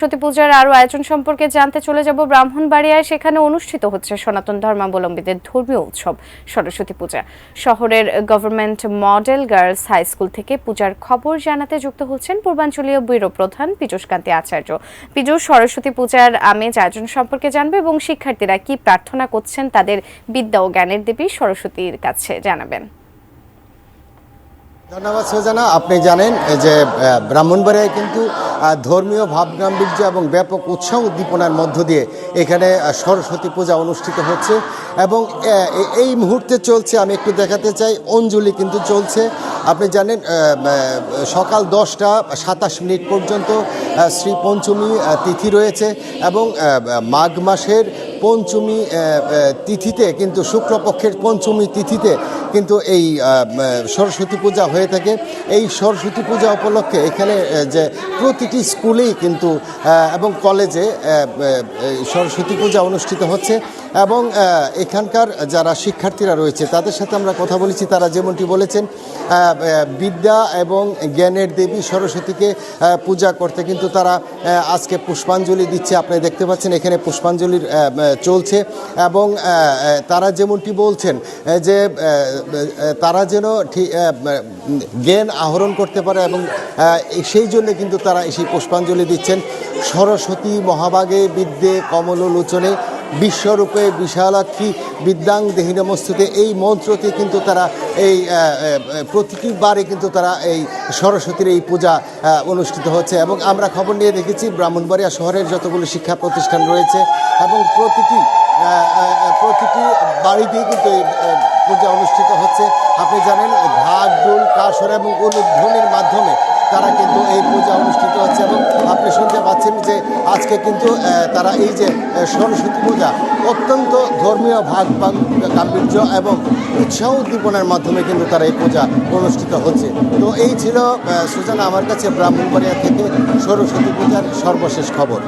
সরস্বতী পূজার আরো আয়োজন সম্পর্কে জানতে চলে যাব ব্রাহ্মণবাড়িয়ায়। সেখানে অনুষ্ঠিত হচ্ছে সনাতন ধর্মাবলম্বীদের ধর্মীয় উৎসব সরস্বতী পূজা। শহরের government model girls high school থেকে পূজার খবর জানাতে যুক্ত হচ্ছেন পূর্বাঞ্চলীয় ব্যুরো প্রধান পীযূষ কান্তি আচার্য। পীযূষ, সরস্বতী পূজার আমেজ আয়োজন সম্পর্কে জানবে এবং শিক্ষার্থীরা কি প্রার্থনা করছেন তাদের বিদ্যা ও জ্ঞানের দেবী সরস্বতীর কাছে জানাবেন। ধন্যবাদ সুজানা। আপনি জানেন যে ব্রাহ্মণবাড়িয়ায় কিন্তু ধর্মীয় ভাবগাম্ভীর্য এবং ব্যাপক উৎসাহ উদ্দীপনার মধ্য দিয়ে এখানে সরস্বতী পূজা অনুষ্ঠিত হচ্ছে এবং এই মুহূর্তে চলছে, আমি একটু দেখাতে চাই, অঞ্জলি কিন্তু চলছে। আপনি জানেন সকাল 10:27 পর্যন্ত শ্রী পঞ্চমী তিথি রয়েছে এবং মাঘ মাসের পঞ্চমী তিথিতে কিন্তু শুক্লপক্ষের পঞ্চমী তিথিতে কিন্তু এই সরস্বতী পূজা হয়ে থাকে। এই সরস্বতী পূজা উপলক্ষে এখানে যে প্রতিটি স্কুলেই কিন্তু এবং কলেজে সরস্বতী পূজা অনুষ্ঠিত হচ্ছে এবং এখানকার যারা শিক্ষার্থীরা রয়েছে তাদের সাথে আমরা কথা বলেছি। তারা যেমনটি বলেছেন, বিদ্যা এবং জ্ঞানের দেবী সরস্বতীকে পূজা করতে কিন্তু তারা আজকে পুষ্পাঞ্জলি দিচ্ছে। আপনি দেখতে পাচ্ছেন এখানে পুষ্পাঞ্জলির চলছে এবং তারা যেমনটি বলছেন যে তারা যেন জ্ঞান আহরণ করতে পারে এবং সেই জন্য কিন্তু তারা সেই পুষ্পাঞ্জলি দিচ্ছেন। সরস্বতী মহাভাগে বিদ্যে কমলোলোচনে বিশ্বরূপে বিশালাক্ষী বিদ্যাং দেহি নমস্তুতে, এই মন্ত্রকে কিন্তু তারা এই প্রতিটি বারে কিন্তু তারা এই সরস্বতীর এই পূজা অনুষ্ঠিত হচ্ছে এবং আমরা খবর নিয়ে দেখেছি ব্রাহ্মণবাড়িয়া শহরের যতগুলো শিক্ষা প্রতিষ্ঠান রয়েছে এবং প্রতিটি বাড়িতেই কিন্তু এই পূজা অনুষ্ঠিত হচ্ছে। আপনি জানেন ঢাক ঢোল কাসর এবং উলুধ্বনির মাধ্যমে তারা কিন্তু এই পূজা অনুষ্ঠিত হচ্ছে এবং আপনি শুনতে পাচ্ছেন যে আজকে কিন্তু তারা এই যে সরস্বতী পূজা অত্যন্ত ধর্মীয় গাম্ভীর্য এবং উৎসাহ উদ্দীপনার মাধ্যমে কিন্তু তারা এই পূজা অনুষ্ঠিত হচ্ছে। তো এই ছিল সুজানা আমার কাছে ব্রাহ্মণবাড়িয়া থেকে সরস্বতী পূজার সর্বশেষ খবর।